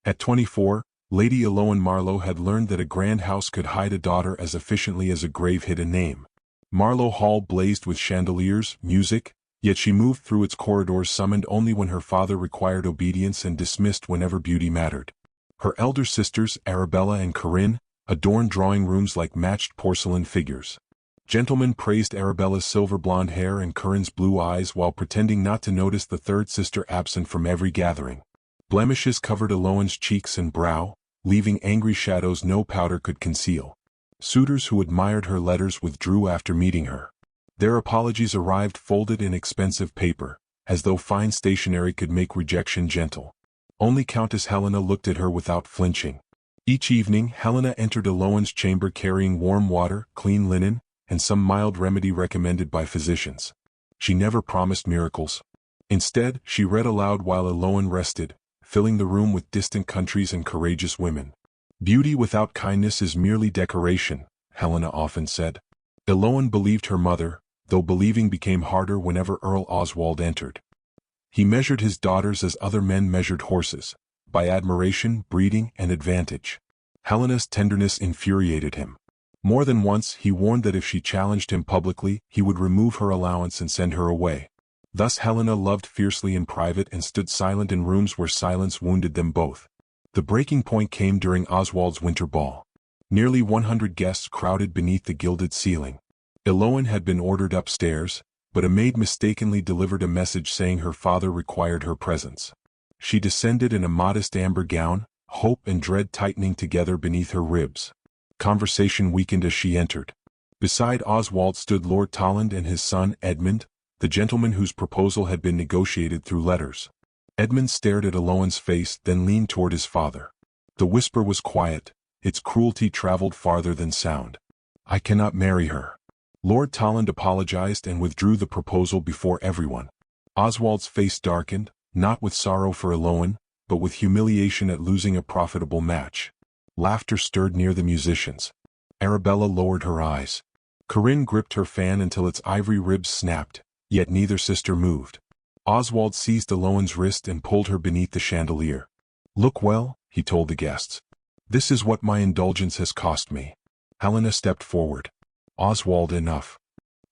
At 24, Lady Elowen Marlowe had learned that a grand house could hide a daughter as efficiently as a grave hid a name. Marlowe Hall blazed with chandeliers, music, yet she moved through its corridors summoned only when her father required obedience and dismissed whenever beauty mattered. Her elder sisters, Arabella and Corinne, adorned drawing rooms like matched porcelain figures. Gentlemen praised Arabella's silver blonde hair and Corinne's blue eyes while pretending not to notice the third sister absent from every gathering. Blemishes covered Elowen's cheeks and brow, leaving angry shadows no powder could conceal. Suitors who admired her letters withdrew after meeting her. Their apologies arrived folded in expensive paper, as though fine stationery could make rejection gentle. Only Countess Helena looked at her without flinching. Each evening Helena entered Elowen's chamber carrying warm water, clean linen, and some mild remedy recommended by physicians. She never promised miracles. Instead, she read aloud while Elowen rested, filling the room with distant countries and courageous women. Beauty without kindness is merely decoration, Helena often said. Elowen believed her mother, though believing became harder whenever Earl Oswald entered. He measured his daughters as other men measured horses, by admiration, breeding, and advantage. Helena's tenderness infuriated him. More than once he warned that if she challenged him publicly, he would remove her allowance and send her away. Thus Helena loved fiercely in private and stood silent in rooms where silence wounded them both. The breaking point came during Oswald's winter ball. Nearly 100 guests crowded beneath the gilded ceiling. Elowen had been ordered upstairs, but a maid mistakenly delivered a message saying her father required her presence. She descended in a modest amber gown, hope and dread tightening together beneath her ribs. Conversation weakened as she entered. Beside Oswald stood Lord Tolland and his son, Edmund, the gentleman whose proposal had been negotiated through letters. Edmund stared at Elowen's face, then leaned toward his father. The whisper was quiet, its cruelty traveled farther than sound. "I cannot marry her." Lord Tolland apologized and withdrew the proposal before everyone. Oswald's face darkened, not with sorrow for Elowen, but with humiliation at losing a profitable match. Laughter stirred near the musicians. Arabella lowered her eyes. Corinne gripped her fan until its ivory ribs snapped, yet neither sister moved. Oswald seized Elowen's wrist and pulled her beneath the chandelier. "Look well," he told the guests. "This is what my indulgence has cost me." Helena stepped forward. "Oswald, enough."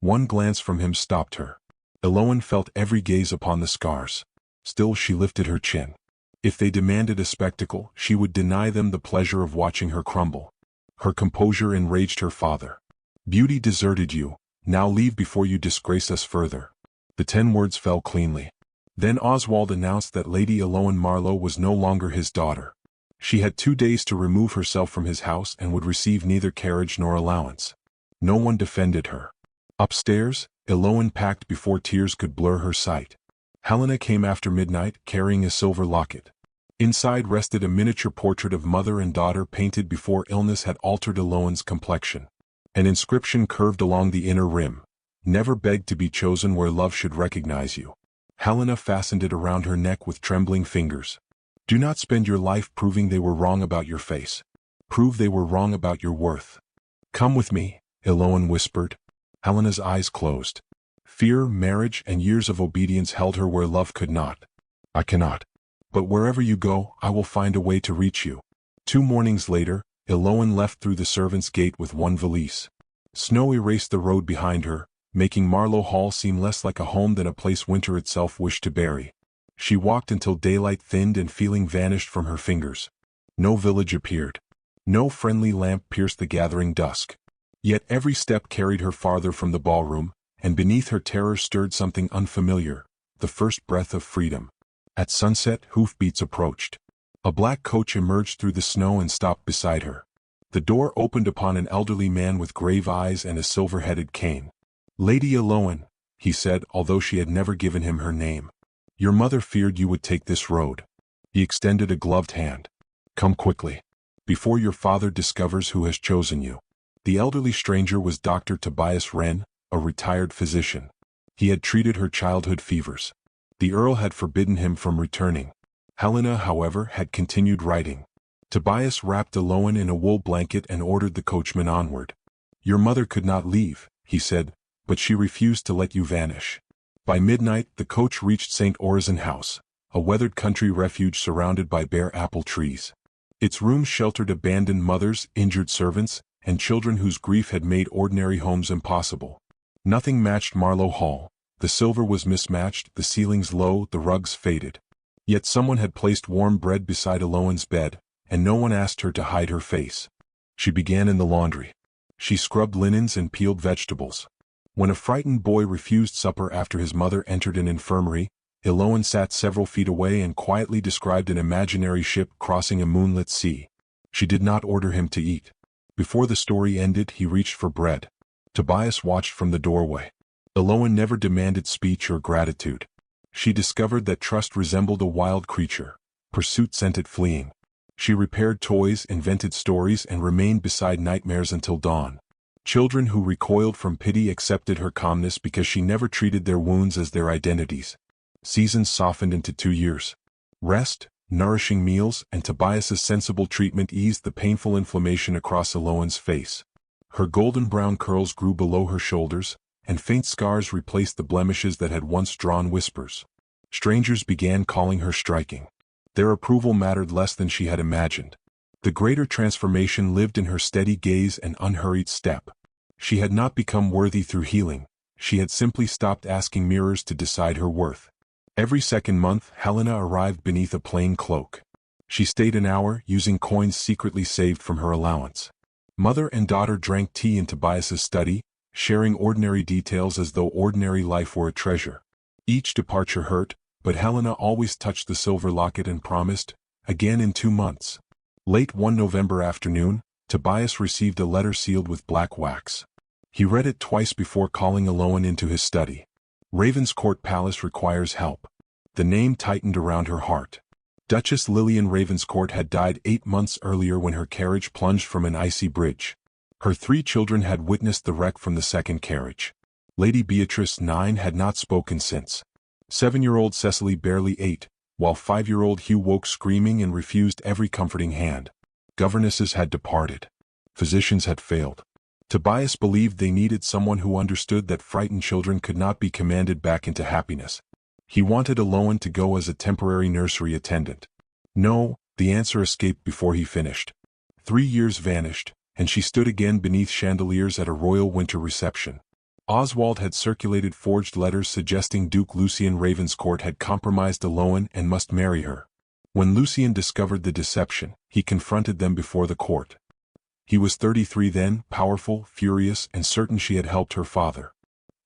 One glance from him stopped her. Elowen felt every gaze upon the scars. Still she lifted her chin. If they demanded a spectacle, she would deny them the pleasure of watching her crumble. Her composure enraged her father. "Beauty deserted you, now leave before you disgrace us further." The 10 words fell cleanly. Then Oswald announced that Lady Elowen Marlowe was no longer his daughter. She had 2 days to remove herself from his house and would receive neither carriage nor allowance. No one defended her. Upstairs, Elowen packed before tears could blur her sight. Helena came after midnight, carrying a silver locket. Inside rested a miniature portrait of mother and daughter painted before illness had altered Elowen's complexion. An inscription curved along the inner rim: "Never beg to be chosen where love should recognize you." Helena fastened it around her neck with trembling fingers. "Do not spend your life proving they were wrong about your face. Prove they were wrong about your worth." "Come with me," Elowen whispered. Helena's eyes closed. Fear, marriage, and years of obedience held her where love could not. "I cannot. But wherever you go, I will find a way to reach you." 2 mornings later, Elowen left through the servants' gate with one valise. Snow erased the road behind her, making Marlowe Hall seem less like a home than a place winter itself wished to bury. She walked until daylight thinned and feeling vanished from her fingers. No village appeared. No friendly lamp pierced the gathering dusk. Yet every step carried her farther from the ballroom, and beneath her terror stirred something unfamiliar, the first breath of freedom. At sunset, hoofbeats approached. A black coach emerged through the snow and stopped beside her. The door opened upon an elderly man with grave eyes and a silver-headed cane. "Lady Elowen," he said, although she had never given him her name. "Your mother feared you would take this road." He extended a gloved hand. "Come quickly, before your father discovers who has chosen you." The elderly stranger was Dr. Tobias Wren, a retired physician. He had treated her childhood fevers. The Earl had forbidden him from returning. Helena, however, had continued writing. Tobias wrapped Elowen in a wool blanket and ordered the coachman onward. "Your mother could not leave," he said, "but she refused to let you vanish." By midnight, the coach reached St. Orizon House, a weathered country refuge surrounded by bare apple trees. Its rooms sheltered abandoned mothers, injured servants, and children whose grief had made ordinary homes impossible. Nothing matched Marlowe Hall. The silver was mismatched, the ceilings low, the rugs faded. Yet someone had placed warm bread beside Elowen's bed, and no one asked her to hide her face. She began in the laundry. She scrubbed linens and peeled vegetables. When a frightened boy refused supper after his mother entered an infirmary, Elowen sat several feet away and quietly described an imaginary ship crossing a moonlit sea. She did not order him to eat. Before the story ended, he reached for bread. Tobias watched from the doorway. Elowen never demanded speech or gratitude. She discovered that trust resembled a wild creature. Pursuit sent it fleeing. She repaired toys, invented stories, and remained beside nightmares until dawn. Children who recoiled from pity accepted her calmness because she never treated their wounds as their identities. Seasons softened into 2 years. Rest, nourishing meals, and Tobias's sensible treatment eased the painful inflammation across Elowen's face. Her golden brown curls grew below her shoulders, and faint scars replaced the blemishes that had once drawn whispers. Strangers began calling her striking. Their approval mattered less than she had imagined. The greater transformation lived in her steady gaze and unhurried step. She had not become worthy through healing. She had simply stopped asking mirrors to decide her worth. Every second month, Helena arrived beneath a plain cloak. She stayed an hour, using coins secretly saved from her allowance. Mother and daughter drank tea in Tobias's study, sharing ordinary details as though ordinary life were a treasure. Each departure hurt, but Helena always touched the silver locket and promised, again in 2 months. Late one November afternoon, Tobias received a letter sealed with black wax. He read it twice before calling Elowen into his study. Ravenscourt Palace requires help. The name tightened around her heart. Duchess Lucien Ravenscourt had died 8 months earlier when her carriage plunged from an icy bridge. Her 3 children had witnessed the wreck from the second carriage. Lady Beatrice, 9, had not spoken since. 7-year-old Cecily barely ate, while 5-year-old Hugh woke screaming and refused every comforting hand. Governesses had departed. Physicians had failed. Tobias believed they needed someone who understood that frightened children could not be commanded back into happiness. He wanted Elowen to go as a temporary nursery attendant. No, the answer escaped before he finished. 3 years vanished, and she stood again beneath chandeliers at a royal winter reception. Oswald had circulated forged letters suggesting Duke Lucien Ravenscourt had compromised Elowen and must marry her. When Lucien discovered the deception, he confronted them before the court. He was 33 then, powerful, furious, and certain she had helped her father.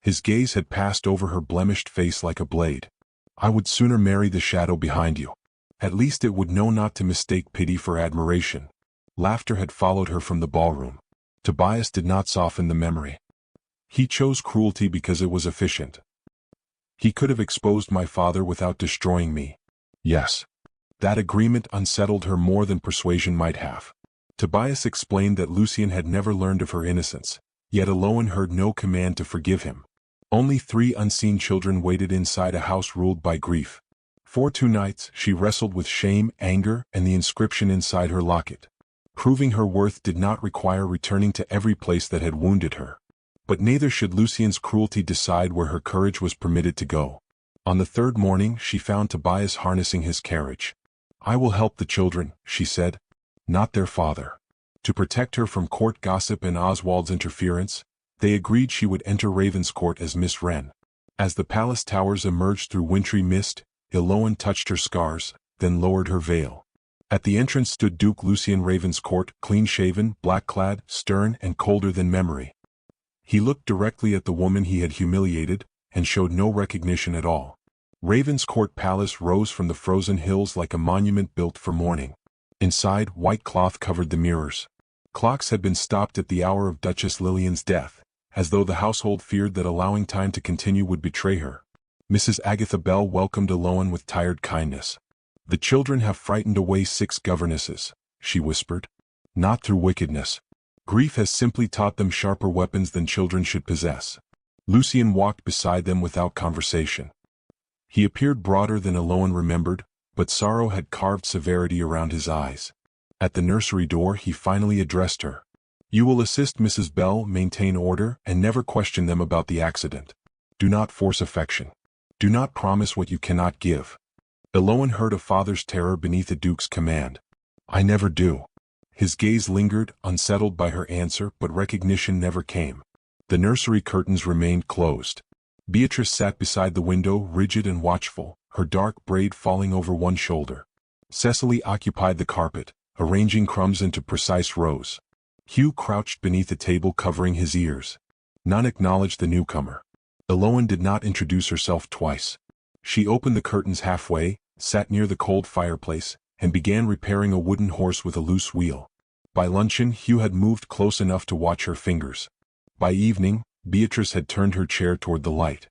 His gaze had passed over her blemished face like a blade. "I would sooner marry the shadow behind you. At least it would know not to mistake pity for admiration." Laughter had followed her from the ballroom. Tobias did not soften the memory. He chose cruelty because it was efficient. He could have exposed my father without destroying me. Yes. That agreement unsettled her more than persuasion might have. Tobias explained that Lucien had never learned of her innocence, yet Elowen heard no command to forgive him. Only 3 unseen children waited inside a house ruled by grief. For 2 nights, she wrestled with shame, anger, and the inscription inside her locket. Proving her worth did not require returning to every place that had wounded her. But neither should Lucien's cruelty decide where her courage was permitted to go. On the 3rd morning, she found Tobias harnessing his carriage. "I will help the children," she said, "not their father." To protect her from court gossip and Oswald's interference, they agreed she would enter Ravenscourt as Miss Wren. As the palace towers emerged through wintry mist, Elowen touched her scars, then lowered her veil. At the entrance stood Duke Lucien Ravenscourt, clean-shaven, black-clad, stern, and colder than memory. He looked directly at the woman he had humiliated, and showed no recognition at all. Ravenscourt Palace rose from the frozen hills like a monument built for mourning. Inside, white cloth covered the mirrors. Clocks had been stopped at the hour of Duchess Lillian's death, as though the household feared that allowing time to continue would betray her. Mrs. Agatha Bell welcomed Elowen with tired kindness. "The children have frightened away 6 governesses," she whispered. "Not through wickedness. Grief has simply taught them sharper weapons than children should possess." Lucien walked beside them without conversation. He appeared broader than Elowen remembered, but sorrow had carved severity around his eyes. At the nursery door he finally addressed her. "You will assist Mrs. Bell, maintain order, and never question them about the accident. Do not force affection. Do not promise what you cannot give." Elowen heard a father's terror beneath a duke's command. "I never do." His gaze lingered, unsettled by her answer, but recognition never came. The nursery curtains remained closed. Beatrice sat beside the window, rigid and watchful, her dark braid falling over one shoulder. Cecily occupied the carpet, arranging crumbs into precise rows. Hugh crouched beneath a table covering his ears. None acknowledged the newcomer. Elowen did not introduce herself twice. She opened the curtains halfway, sat near the cold fireplace, and began repairing a wooden horse with a loose wheel. By luncheon, Hugh had moved close enough to watch her fingers. By evening, Beatrice had turned her chair toward the light.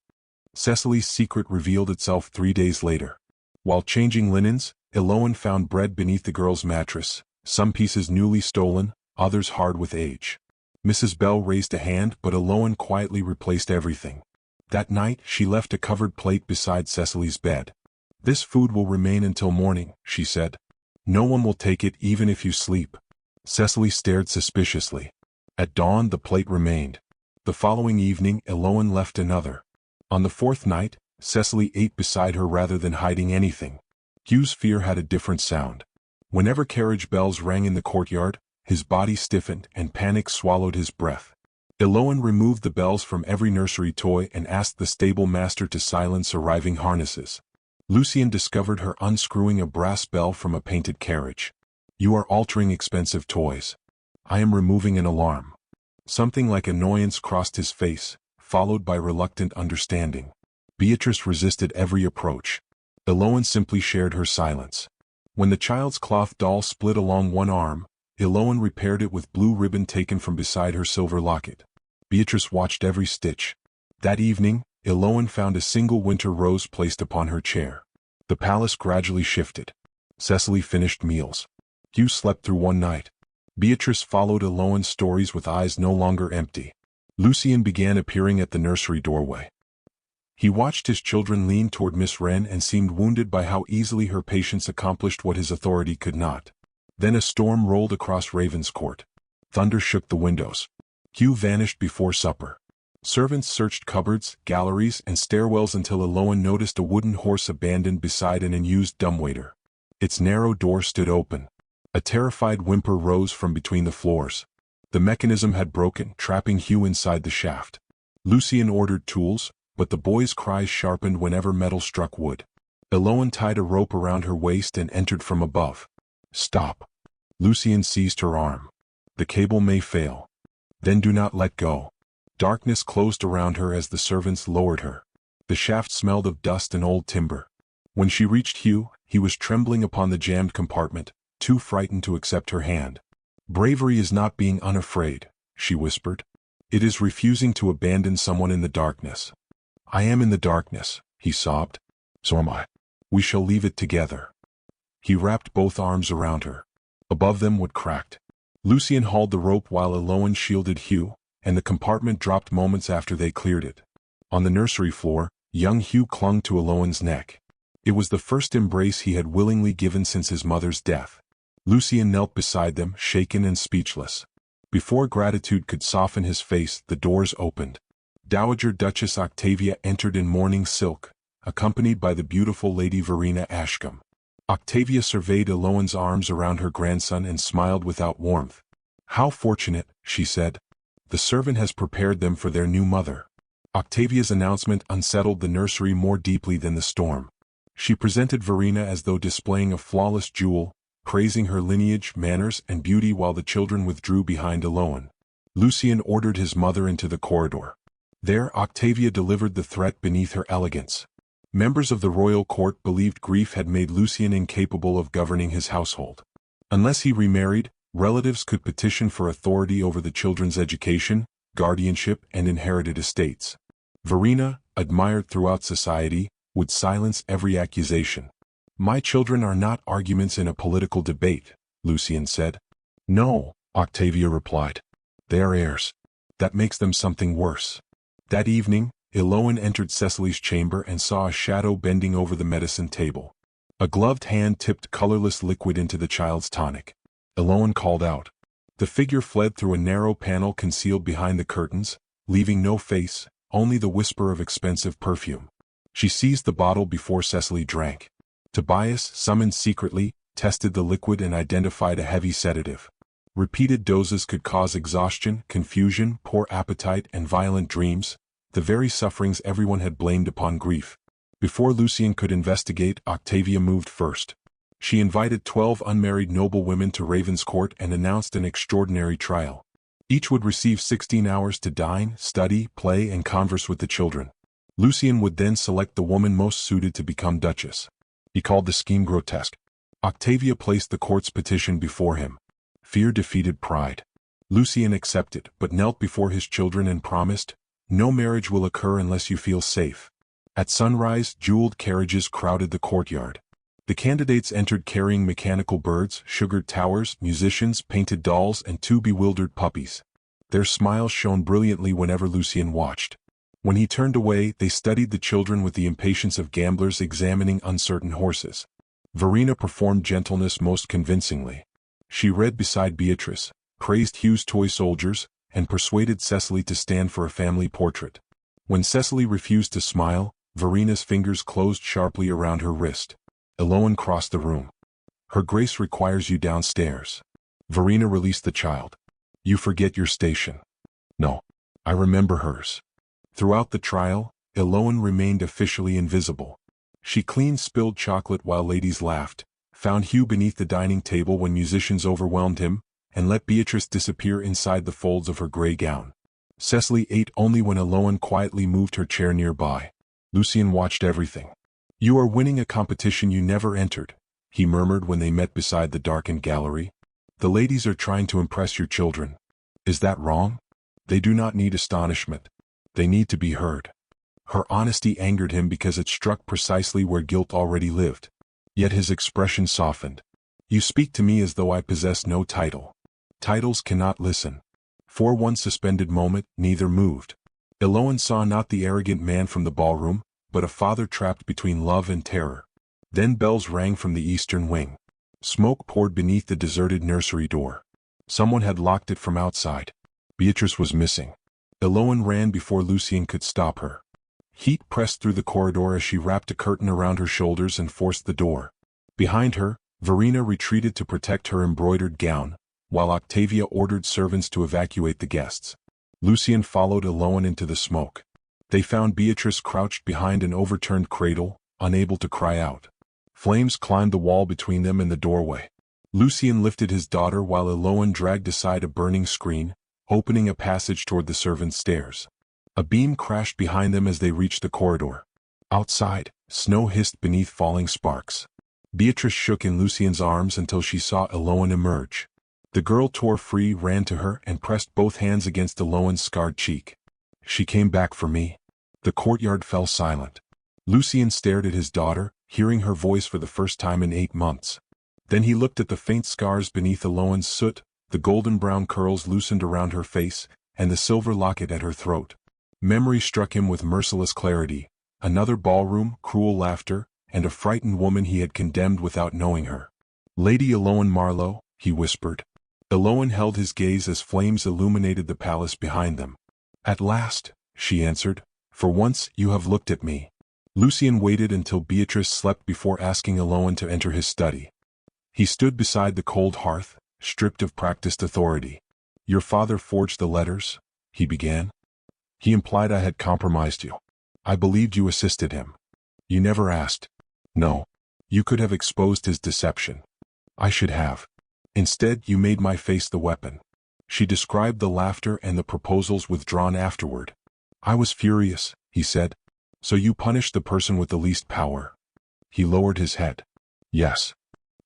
Cecily's secret revealed itself 3 days later. While changing linens, Elowen found bread beneath the girl's mattress, some pieces newly stolen, others hard with age. Mrs. Bell raised a hand, but Elowen quietly replaced everything. That night, she left a covered plate beside Cecily's bed. "This food will remain until morning," she said. "No one will take it even if you sleep." Cecily stared suspiciously. At dawn, the plate remained. The following evening, Elowen left another. On the fourth night, Cecily ate beside her rather than hiding anything. Hugh's fear had a different sound. Whenever carriage bells rang in the courtyard, his body stiffened and panic swallowed his breath. Elowen removed the bells from every nursery toy and asked the stable master to silence arriving harnesses. Lucien discovered her unscrewing a brass bell from a painted carriage. "You are altering expensive toys." "I am removing an alarm." Something like annoyance crossed his face, followed by reluctant understanding. Beatrice resisted every approach. Elowen simply shared her silence. When the child's cloth doll split along one arm, Elowen repaired it with blue ribbon taken from beside her silver locket. Beatrice watched every stitch. That evening, Elowen found a single winter rose placed upon her chair. The palace gradually shifted. Cecily finished meals. Hugh slept through one night. Beatrice followed Elowen's stories with eyes no longer empty. Lucien began appearing at the nursery doorway. He watched his children lean toward Miss Wren and seemed wounded by how easily her patience accomplished what his authority could not. Then a storm rolled across Ravenscourt. Thunder shook the windows. Hugh vanished before supper. Servants searched cupboards, galleries, and stairwells until Elowen noticed a wooden horse abandoned beside an unused dumbwaiter. Its narrow door stood open. A terrified whimper rose from between the floors. The mechanism had broken, trapping Hugh inside the shaft. Lucien ordered tools, but the boy's cries sharpened whenever metal struck wood. Elowen tied a rope around her waist and entered from above. "Stop." Lucien seized her arm. "The cable may fail." "Then do not let go." Darkness closed around her as the servants lowered her. The shaft smelled of dust and old timber. When she reached Hugh, he was trembling upon the jammed compartment, too frightened to accept her hand. "Bravery is not being unafraid," she whispered. "It is refusing to abandon someone in the darkness." "I am in the darkness," he sobbed. "So am I. We shall leave it together." He wrapped both arms around her. Above them wood cracked. Lucien hauled the rope while Elowen shielded Hugh, and the compartment dropped moments after they cleared it. On the nursery floor, young Hugh clung to Elowen's neck. It was the first embrace he had willingly given since his mother's death. Lucien knelt beside them, shaken and speechless. Before gratitude could soften his face, the doors opened. Dowager Duchess Octavia entered in mourning silk, accompanied by the beautiful Lady Verena Ashcombe. Octavia surveyed Elowen's arms around her grandson and smiled without warmth. "How fortunate," she said. "The servant has prepared them for their new mother." Octavia's announcement unsettled the nursery more deeply than the storm. She presented Verena as though displaying a flawless jewel, praising her lineage, manners, and beauty while the children withdrew behind Elowen. Lucien ordered his mother into the corridor. There Octavia delivered the threat beneath her elegance. Members of the royal court believed grief had made Lucien incapable of governing his household. Unless he remarried, relatives could petition for authority over the children's education, guardianship, and inherited estates. Verena, admired throughout society, would silence every accusation. "My children are not arguments in a political debate," Lucien said. "No," Octavia replied. "They are heirs. That makes them something worse." That evening, Elowen entered Cecily's chamber and saw a shadow bending over the medicine table. A gloved hand tipped colorless liquid into the child's tonic. Elowen called out. The figure fled through a narrow panel concealed behind the curtains, leaving no face, only the whisper of expensive perfume. She seized the bottle before Cecily drank. Tobias, summoned secretly, tested the liquid and identified a heavy sedative. Repeated doses could cause exhaustion, confusion, poor appetite, and violent dreams, the very sufferings everyone had blamed upon grief. Before Lucien could investigate, Octavia moved first. She invited 12 unmarried noblewomen to Ravenscourt and announced an extraordinary trial. Each would receive 16 hours to dine, study, play, and converse with the children. Lucien would then select the woman most suited to become Duchess. He called the scheme grotesque. Octavia placed the court's petition before him. Fear defeated pride. Lucien accepted, but knelt before his children and promised, "No marriage will occur unless you feel safe." At sunrise, jeweled carriages crowded the courtyard. The candidates entered carrying mechanical birds, sugared towers, musicians, painted dolls, and 2 bewildered puppies. Their smiles shone brilliantly whenever Lucien watched. When he turned away, they studied the children with the impatience of gamblers examining uncertain horses. Verena performed gentleness most convincingly. She read beside Beatrice, praised Hugh's toy soldiers, and persuaded Cecily to stand for a family portrait. When Cecily refused to smile, Verena's fingers closed sharply around her wrist. Elowen crossed the room. "Her Grace requires you downstairs." Verena released the child. "You forget your station." "No. I remember hers." Throughout the trial, Elowen remained officially invisible. She cleaned spilled chocolate while ladies laughed, found Hugh beneath the dining table when musicians overwhelmed him, and let Beatrice disappear inside the folds of her gray gown. Cecily ate only when Elowen quietly moved her chair nearby. Lucien watched everything. "You are winning a competition you never entered," he murmured when they met beside the darkened gallery. "The ladies are trying to impress your children. Is that wrong? They do not need astonishment. They need to be heard." Her honesty angered him because it struck precisely where guilt already lived. Yet his expression softened. "You speak to me as though I possess no title. Titles cannot listen." For one suspended moment, neither moved. Elowen saw not the arrogant man from the ballroom, but a father trapped between love and terror. Then bells rang from the eastern wing. Smoke poured beneath the deserted nursery door. Someone had locked it from outside. Beatrice was missing. Elowen ran before Lucien could stop her. Heat pressed through the corridor as she wrapped a curtain around her shoulders and forced the door. Behind her, Verena retreated to protect her embroidered gown, while Octavia ordered servants to evacuate the guests. Lucien followed Elowen into the smoke. They found Beatrice crouched behind an overturned cradle, unable to cry out. Flames climbed the wall between them and the doorway. Lucien lifted his daughter while Elowen dragged aside a burning screen, opening a passage toward the servants' stairs. A beam crashed behind them as they reached the corridor. Outside, snow hissed beneath falling sparks. Beatrice shook in Lucien's arms until she saw Elowen emerge. The girl tore free, ran to her, and pressed both hands against Elowen's scarred cheek. "She came back for me." The courtyard fell silent. Lucien stared at his daughter, hearing her voice for the first time in 8 months. Then he looked at the faint scars beneath Elowen's soot, the golden-brown curls loosened around her face, and the silver locket at her throat. Memory struck him with merciless clarity. Another ballroom, cruel laughter, and a frightened woman he had condemned without knowing her. "Lady Elowen Marlowe," he whispered. Elowen held his gaze as flames illuminated the palace behind them. "At last," she answered. "For once you have looked at me." Lucien waited until Beatrice slept before asking Elowen to enter his study. He stood beside the cold hearth, stripped of practiced authority. "Your father forged the letters," he began. "He implied I had compromised you. I believed you assisted him. You never asked." "No. You could have exposed his deception." "I should have. Instead, you made my face the weapon." She described the laughter and the proposals withdrawn afterward. "I was furious," he said. "So you punished the person with the least power." He lowered his head. "Yes."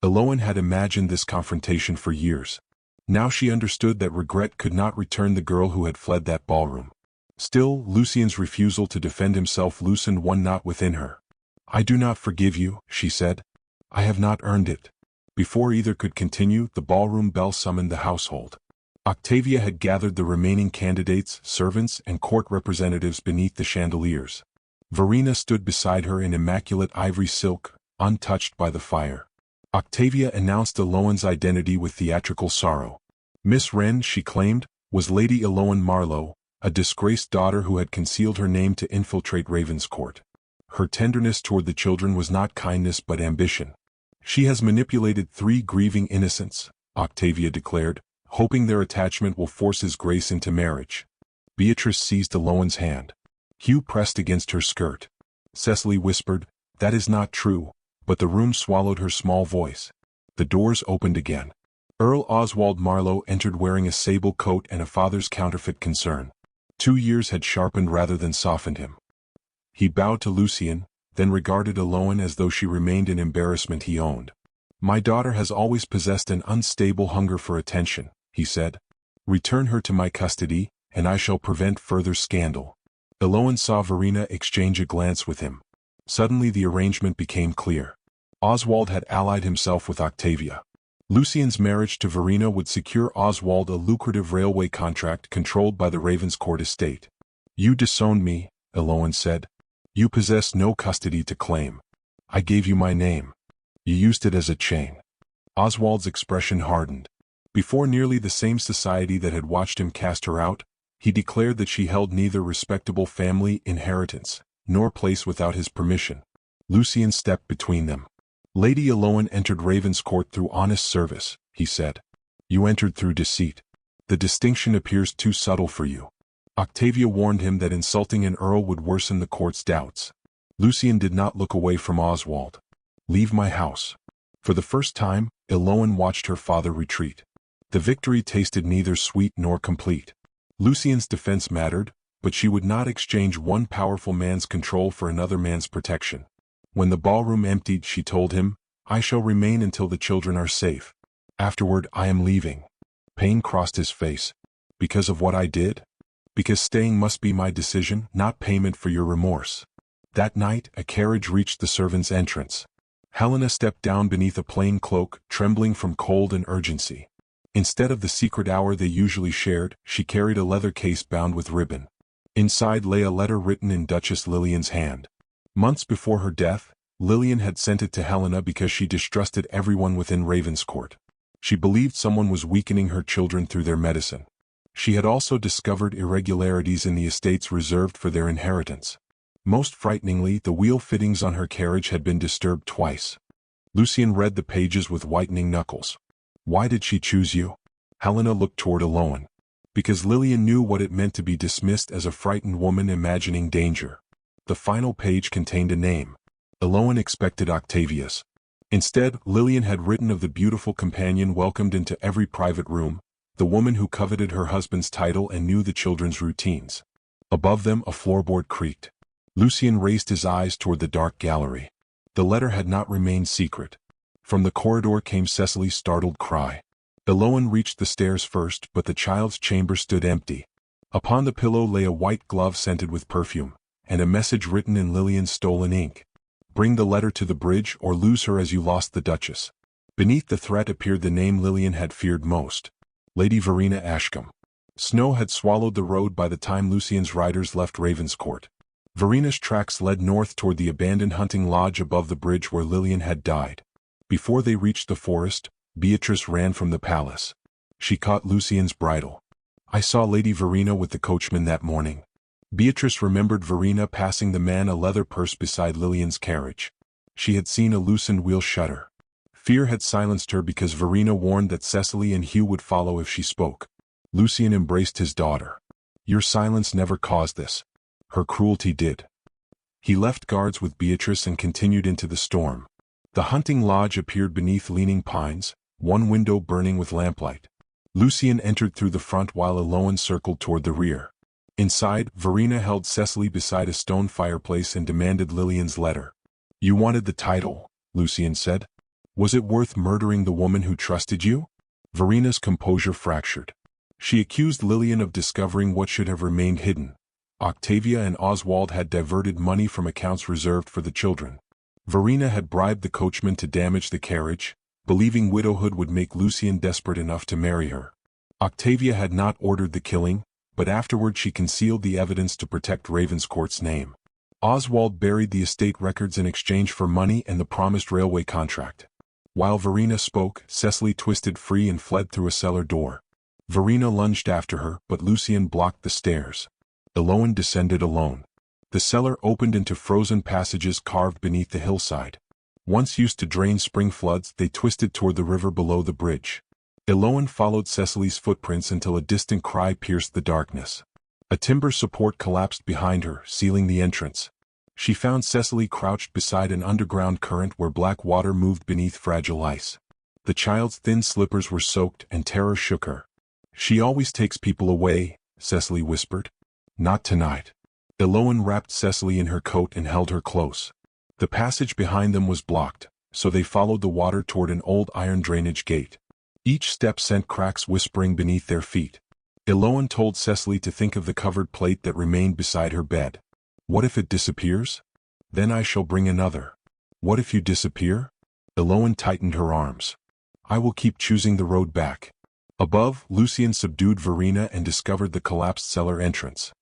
Elowen had imagined this confrontation for years. Now she understood that regret could not return the girl who had fled that ballroom. Still, Lucien's refusal to defend himself loosened one knot within her. "I do not forgive you," she said. "I have not earned it." Before either could continue, the ballroom bell summoned the household. Octavia had gathered the remaining candidates, servants, and court representatives beneath the chandeliers. Verena stood beside her in immaculate ivory silk, untouched by the fire. Octavia announced Elowen's identity with theatrical sorrow. Miss Wren, she claimed, was Lady Elowen Marlowe, a disgraced daughter who had concealed her name to infiltrate Ravenscourt. Her tenderness toward the children was not kindness but ambition. She has manipulated 3 grieving innocents, Octavia declared, hoping their attachment will force his grace into marriage. Beatrice seized Elowen's hand. Hugh pressed against her skirt. Cecily whispered, "That is not true," but the room swallowed her small voice. The doors opened again. Earl Oswald Marlowe entered wearing a sable coat and a father's counterfeit concern. 2 years had sharpened rather than softened him. He bowed to Lucien, then regarded Elowen as though she remained an embarrassment he owned. "My daughter has always possessed an unstable hunger for attention," he said. "Return her to my custody, and I shall prevent further scandal." Elowen saw Verena exchange a glance with him. Suddenly the arrangement became clear. Oswald had allied himself with Octavia. Lucien's marriage to Verena would secure Oswald a lucrative railway contract controlled by the Ravenscourt estate. "You disowned me," Elowen said. "You possess no custody to claim. I gave you my name. You used it as a chain." Oswald's expression hardened. Before nearly the same society that had watched him cast her out, he declared that she held neither respectable family inheritance, nor place without his permission. Lucien stepped between them. "Lady Elowen entered Ravenscourt through honest service," he said. "You entered through deceit. The distinction appears too subtle for you." Octavia warned him that insulting an earl would worsen the court's doubts. Lucien did not look away from Oswald. "Leave my house." For the first time, Elowen watched her father retreat. The victory tasted neither sweet nor complete. Lucien's defense mattered, but she would not exchange one powerful man's control for another man's protection. When the ballroom emptied, she told him, "I shall remain until the children are safe. Afterward, I am leaving." Pain crossed his face. "Because of what I did? Because staying must be my decision, not payment for your remorse." That night, a carriage reached the servants' entrance. Helena stepped down beneath a plain cloak, trembling from cold and urgency. Instead of the secret hour they usually shared, she carried a leather case bound with ribbon. Inside lay a letter written in Duchess Lillian's hand. Months before her death, Lillian had sent it to Helena because she distrusted everyone within Ravenscourt. She believed someone was weakening her children through their medicine. She had also discovered irregularities in the estates reserved for their inheritance. Most frighteningly, the wheel fittings on her carriage had been disturbed twice. Lucien read the pages with whitening knuckles. "Why did she choose you?" Helena looked toward Elowen. "Because Lillian knew what it meant to be dismissed as a frightened woman imagining danger." The final page contained a name. Elowen expected Octavia's. Instead, Lillian had written of the beautiful companion welcomed into every private room, the woman who coveted her husband's title and knew the children's routines. Above them a floorboard creaked. Lucien raised his eyes toward the dark gallery. The letter had not remained secret. From the corridor came Cecily's startled cry. Elowen reached the stairs first, but the child's chamber stood empty. Upon the pillow lay a white glove scented with perfume, and a message written in Lillian's stolen ink. "Bring the letter to the bridge or lose her as you lost the Duchess." Beneath the threat appeared the name Lillian had feared most. Lady Verena Ashcombe. Snow had swallowed the road by the time Lucien's riders left Ravenscourt. Verena's tracks led north toward the abandoned hunting lodge above the bridge where Lillian had died. Before they reached the forest, Beatrice ran from the palace. She caught Lucien's bridle. "I saw Lady Verena with the coachman that morning." Beatrice remembered Verena passing the man a leather purse beside Lillian's carriage. She had seen a loosened wheel shutter. Fear had silenced her because Verena warned that Cecily and Hugh would follow if she spoke. Lucien embraced his daughter. "Your silence never caused this. Her cruelty did." He left guards with Beatrice and continued into the storm. The hunting lodge appeared beneath leaning pines, one window burning with lamplight. Lucien entered through the front while Elowen circled toward the rear. Inside, Verena held Cecily beside a stone fireplace and demanded Lillian's letter. "You wanted the title," Lucien said. "Was it worth murdering the woman who trusted you?" Verena's composure fractured. She accused Lillian of discovering what should have remained hidden. Octavia and Oswald had diverted money from accounts reserved for the children. Verena had bribed the coachman to damage the carriage, believing widowhood would make Lucien desperate enough to marry her. Octavia had not ordered the killing, but afterward she concealed the evidence to protect Ravenscourt's name. Oswald buried the estate records in exchange for money and the promised railway contract. While Verena spoke, Cecily twisted free and fled through a cellar door. Verena lunged after her, but Lucien blocked the stairs. Elowen descended alone. The cellar opened into frozen passages carved beneath the hillside. Once used to drain spring floods, they twisted toward the river below the bridge. Elowen followed Cecily's footprints until a distant cry pierced the darkness. A timber support collapsed behind her, sealing the entrance. She found Cecily crouched beside an underground current where black water moved beneath fragile ice. The child's thin slippers were soaked, and terror shook her. "She always takes people away," Cecily whispered. "Not tonight." Elowen wrapped Cecily in her coat and held her close. The passage behind them was blocked, so they followed the water toward an old iron drainage gate. Each step sent cracks whispering beneath their feet. Elowen told Cecily to think of the covered plate that remained beside her bed. "What if it disappears? Then I shall bring another." "What if you disappear?" Elowen tightened her arms. "I will keep choosing the road back." Above, Lucien subdued Verena and discovered the collapsed cellar entrance.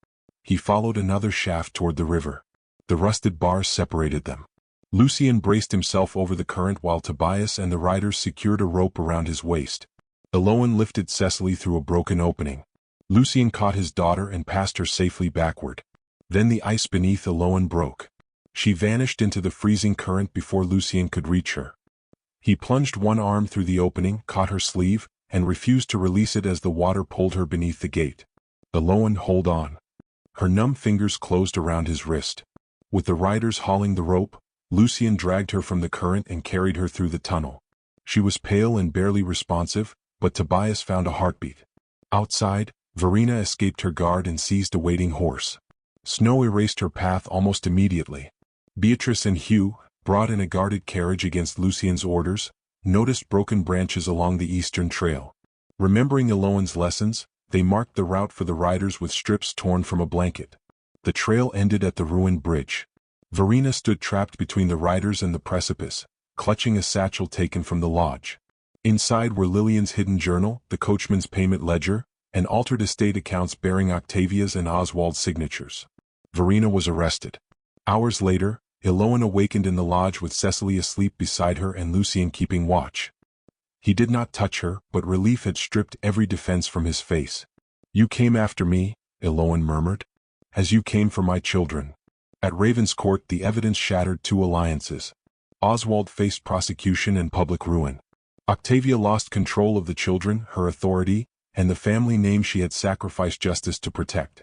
He followed another shaft toward the river. The rusted bars separated them. Lucien braced himself over the current while Tobias and the riders secured a rope around his waist. Elowen lifted Cecily through a broken opening. Lucien caught his daughter and passed her safely backward. Then the ice beneath Elowen broke. She vanished into the freezing current before Lucien could reach her. He plunged one arm through the opening, caught her sleeve, and refused to release it as the water pulled her beneath the gate. "Elowen, hold on." Her numb fingers closed around his wrist. With the riders hauling the rope, Lucien dragged her from the current and carried her through the tunnel. She was pale and barely responsive, but Tobias found a heartbeat. Outside, Verena escaped her guard and seized a waiting horse. Snow erased her path almost immediately. Beatrice and Hugh, brought in a guarded carriage against Lucien's orders, noticed broken branches along the eastern trail. Remembering Elowen's lessons, they marked the route for the riders with strips torn from a blanket. The trail ended at the ruined bridge. Verena stood trapped between the riders and the precipice, clutching a satchel taken from the lodge. Inside were Lillian's hidden journal, the coachman's payment ledger, and altered estate accounts bearing Octavia's and Oswald's signatures. Verena was arrested. Hours later, Elowen awakened in the lodge with Cecily asleep beside her and Lucien keeping watch. He did not touch her, but relief had stripped every defense from his face. "You came after me," Elowen murmured. "As you came for my children." At Ravenscourt, the evidence shattered two alliances. Oswald faced prosecution and public ruin. Octavia lost control of the children, her authority, and the family name she had sacrificed justice to protect.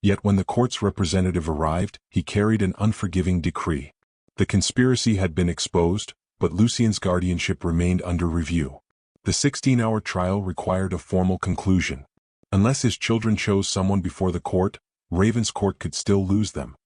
Yet when the court's representative arrived, he carried an unforgiving decree. The conspiracy had been exposed, but Lucien's guardianship remained under review. The 16-hour trial required a formal conclusion. Unless his children chose someone before the court, Ravenscourt could still lose them.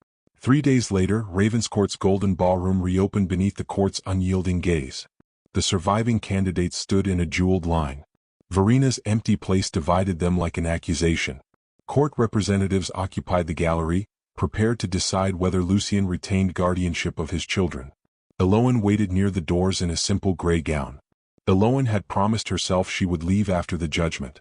3 days later, Ravenscourt's golden ballroom reopened beneath the court's unyielding gaze. The surviving candidates stood in a jeweled line. Verena's empty place divided them like an accusation. Court representatives occupied the gallery, prepared to decide whether Lucien retained guardianship of his children. Elowen waited near the doors in a simple gray gown. Elowen had promised herself she would leave after the judgment.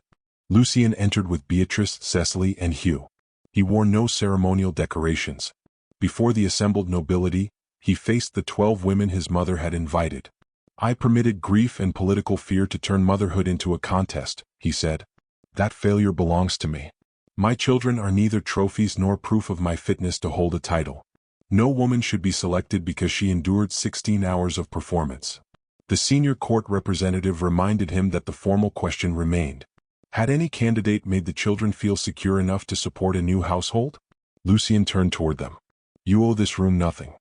Lucien entered with Beatrice, Cecily, and Hugh. He wore no ceremonial decorations. Before the assembled nobility, he faced the 12 women his mother had invited. "I permitted grief and political fear to turn motherhood into a contest," he said. "That failure belongs to me. My children are neither trophies nor proof of my fitness to hold a title. No woman should be selected because she endured 16 hours of performance." The senior court representative reminded him that the formal question remained. Had any candidate made the children feel secure enough to support a new household? Lucien turned toward them. "You owe this room nothing.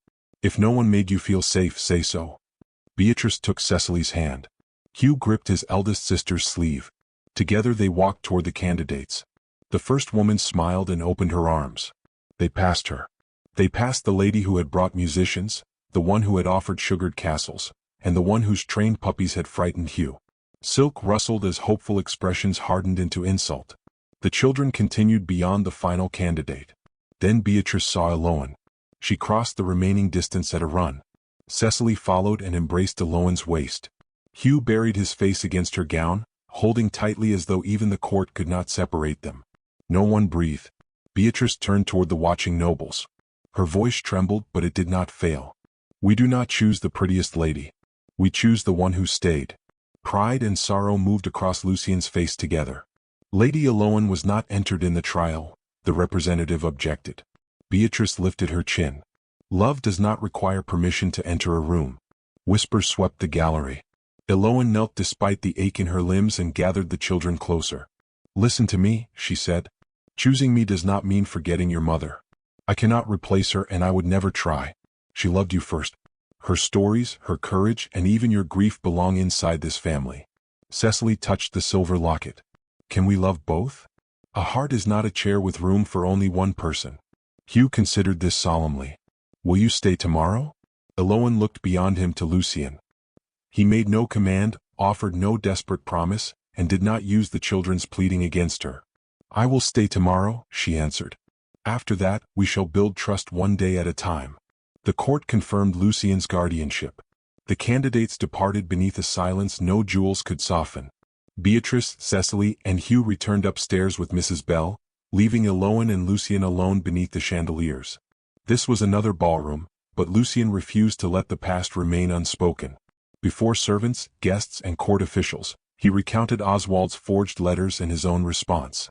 If no one made you feel safe, say so." Beatrice took Cecily's hand. Hugh gripped his eldest sister's sleeve. Together they walked toward the candidates. The first woman smiled and opened her arms. They passed her. They passed the lady who had brought musicians, the one who had offered sugared castles, and the one whose trained puppies had frightened Hugh. Silk rustled as hopeful expressions hardened into insult. The children continued beyond the final candidate. Then Beatrice saw Elowen. She crossed the remaining distance at a run. Cecily followed and embraced Elowen's waist. Hugh buried his face against her gown, holding tightly as though even the court could not separate them. No one breathed. Beatrice turned toward the watching nobles. Her voice trembled, but it did not fail. "We do not choose the prettiest lady. We choose the one who stayed." Pride and sorrow moved across Lucien's face together. "Lady Elowen was not entered in the trial," the representative objected. Beatrice lifted her chin. Love does not require permission to enter a room. Whispers swept the gallery. Elowen knelt despite the ache in her limbs and gathered the children closer. Listen to me, she said. Choosing me does not mean forgetting your mother. I cannot replace her and I would never try. She loved you first. Her stories, her courage, and even your grief belong inside this family. Cecily touched the silver locket. Can we love both? A heart is not a chair with room for only one person. Hugh considered this solemnly. Will you stay tomorrow? Elowen looked beyond him to Lucien. He made no command, offered no desperate promise, and did not use the children's pleading against her. I will stay tomorrow, she answered. After that, we shall build trust one day at a time. The court confirmed Lucien's guardianship. The candidates departed beneath a silence no jewels could soften. Beatrice, Cecily, and Hugh returned upstairs with Mrs. Bell, leaving Elowen and Lucien alone beneath the chandeliers. This was another ballroom, but Lucien refused to let the past remain unspoken. Before servants, guests, and court officials, he recounted Oswald's forged letters and his own response.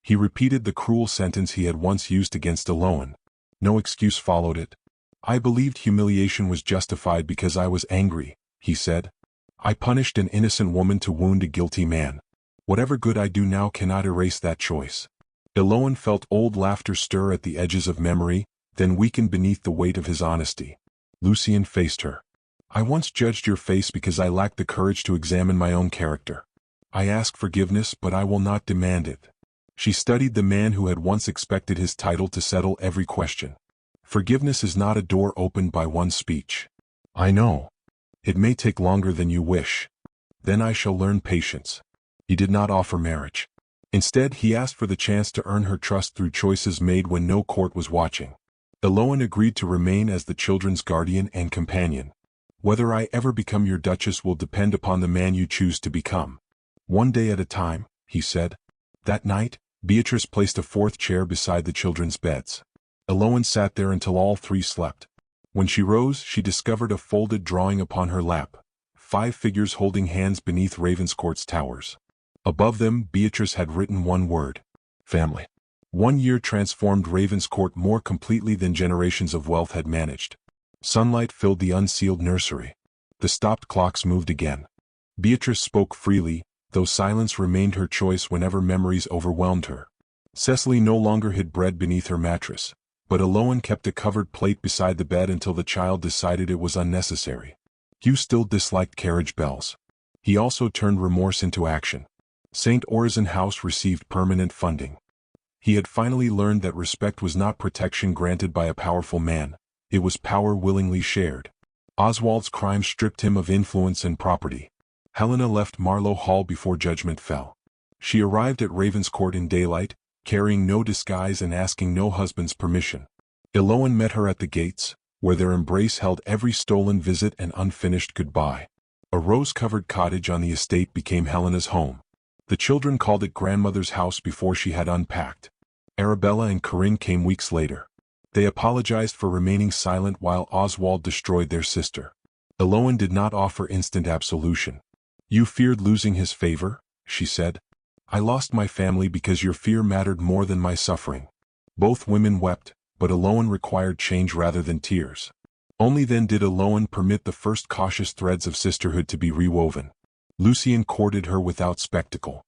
He repeated the cruel sentence he had once used against Elowen. No excuse followed it. I believed humiliation was justified because I was angry, he said. I punished an innocent woman to wound a guilty man. Whatever good I do now cannot erase that choice. Elowen felt old laughter stir at the edges of memory, then weakened beneath the weight of his honesty. Lucien faced her. I once judged your face because I lacked the courage to examine my own character. I ask forgiveness, but I will not demand it. She studied the man who had once expected his title to settle every question. Forgiveness is not a door opened by one speech. I know. It may take longer than you wish. Then I shall learn patience. He did not offer marriage. Instead, he asked for the chance to earn her trust through choices made when no court was watching. Elowen agreed to remain as the children's guardian and companion. Whether I ever become your duchess will depend upon the man you choose to become. One day at a time, he said. That night, Beatrice placed a fourth chair beside the children's beds. Elowen sat there until all three slept. When she rose, she discovered a folded drawing upon her lap, 5 figures holding hands beneath Ravenscourt's towers. Above them, Beatrice had written one word: family. 1 year transformed Ravenscourt more completely than generations of wealth had managed. Sunlight filled the unsealed nursery. The stopped clocks moved again. Beatrice spoke freely, though silence remained her choice whenever memories overwhelmed her. Cecily no longer hid bread beneath her mattress, but Elowen kept a covered plate beside the bed until the child decided it was unnecessary. Hugh still disliked carriage bells. He also turned remorse into action. St. Orzan House received permanent funding. He had finally learned that respect was not protection granted by a powerful man, it was power willingly shared. Oswald's crime stripped him of influence and property. Helena left Marlowe Hall before judgment fell. She arrived at Ravenscourt in daylight, carrying no disguise and asking no husband's permission. Elowen met her at the gates, where their embrace held every stolen visit and unfinished goodbye. A rose-covered cottage on the estate became Helena's home. The children called it grandmother's house before she had unpacked. Arabella and Corinne came weeks later. They apologized for remaining silent while Oswald destroyed their sister. Elowen did not offer instant absolution. You feared losing his favor, she said. I lost my family because your fear mattered more than my suffering. Both women wept, but Elowen required change rather than tears. Only then did Elowen permit the first cautious threads of sisterhood to be rewoven. Lucien courted her without spectacle.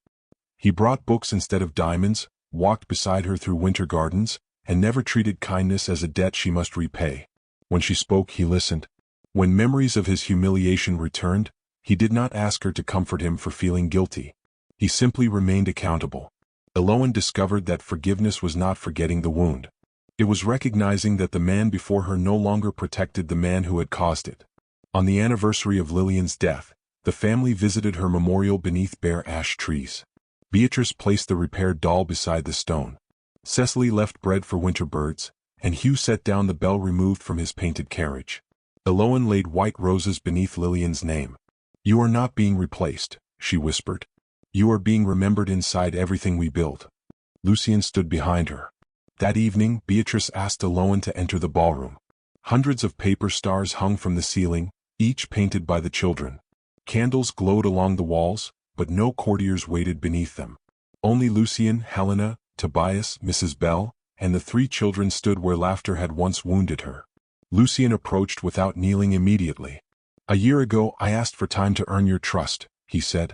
He brought books instead of diamonds, walked beside her through winter gardens, and never treated kindness as a debt she must repay. When she spoke, he listened. When memories of his humiliation returned, he did not ask her to comfort him for feeling guilty. He simply remained accountable. Elowen discovered that forgiveness was not forgetting the wound. It was recognizing that the man before her no longer protected the man who had caused it. On the anniversary of Lillian's death, the family visited her memorial beneath bare ash trees. Beatrice placed the repaired doll beside the stone. Cecily left bread for winter birds, and Hugh set down the bell removed from his painted carriage. Elowen laid white roses beneath Lillian's name. You are not being replaced, she whispered. You are being remembered inside everything we build. Lucien stood behind her. That evening, Beatrice asked Elowen to enter the ballroom. Hundreds of paper stars hung from the ceiling, each painted by the children. Candles glowed along the walls, but no courtiers waited beneath them. Only Lucien, Helena, Tobias, Mrs. Bell, and the three children stood where laughter had once wounded her. Lucien approached without kneeling immediately. "A year ago I asked for time to earn your trust," he said.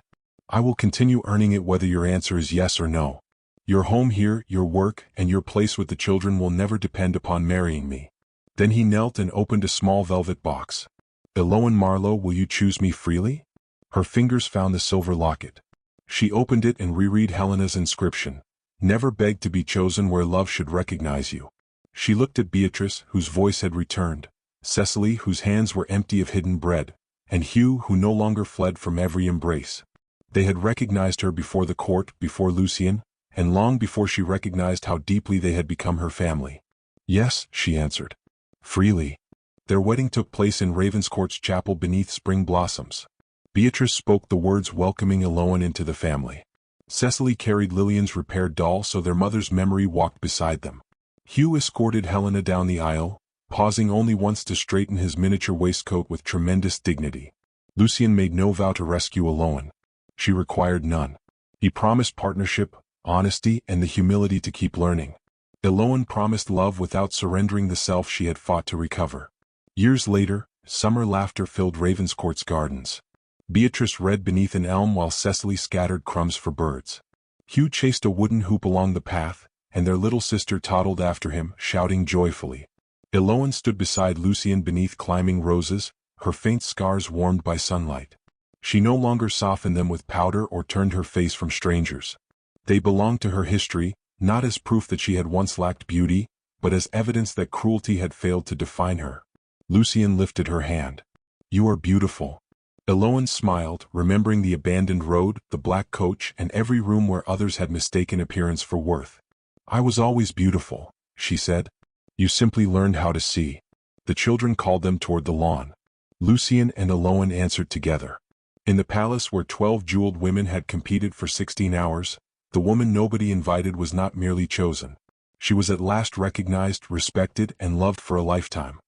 "I will continue earning it whether your answer is yes or no. Your home here, your work, and your place with the children will never depend upon marrying me." Then he knelt and opened a small velvet box. "Elowen Marlowe, will you choose me freely?" Her fingers found the silver locket. She opened it and reread Helena's inscription. "Never beg to be chosen where love should recognize you." She looked at Beatrice, whose voice had returned, Cecily, whose hands were empty of hidden bread, and Hugh, who no longer fled from every embrace. They had recognized her before the court, before Lucien, and long before she recognized how deeply they had become her family. "Yes," she answered. "Freely." Their wedding took place in Ravenscourt's chapel beneath spring blossoms. Beatrice spoke the words welcoming Elowen into the family. Cecily carried Lillian's repaired doll so their mother's memory walked beside them. Hugh escorted Helena down the aisle, pausing only once to straighten his miniature waistcoat with tremendous dignity. Lucien made no vow to rescue Elowen. She required none. He promised partnership, honesty, and the humility to keep learning. Elowen promised love without surrendering the self she had fought to recover. Years later, summer laughter filled Ravenscourt's gardens. Beatrice read beneath an elm while Cecily scattered crumbs for birds. Hugh chased a wooden hoop along the path, and their little sister toddled after him, shouting joyfully. Elowen stood beside Lucien beneath climbing roses, her faint scars warmed by sunlight. She no longer softened them with powder or turned her face from strangers. They belonged to her history, not as proof that she had once lacked beauty, but as evidence that cruelty had failed to define her. Lucien lifted her hand. "You are beautiful." Elowen smiled, remembering the abandoned road, the black coach, and every room where others had mistaken appearance for worth. "I was always beautiful," she said. "You simply learned how to see." The children called them toward the lawn. Lucien and Elowen answered together. In the palace where 12 jeweled women had competed for 16 hours, the woman nobody invited was not merely chosen. She was at last recognized, respected, and loved for a lifetime.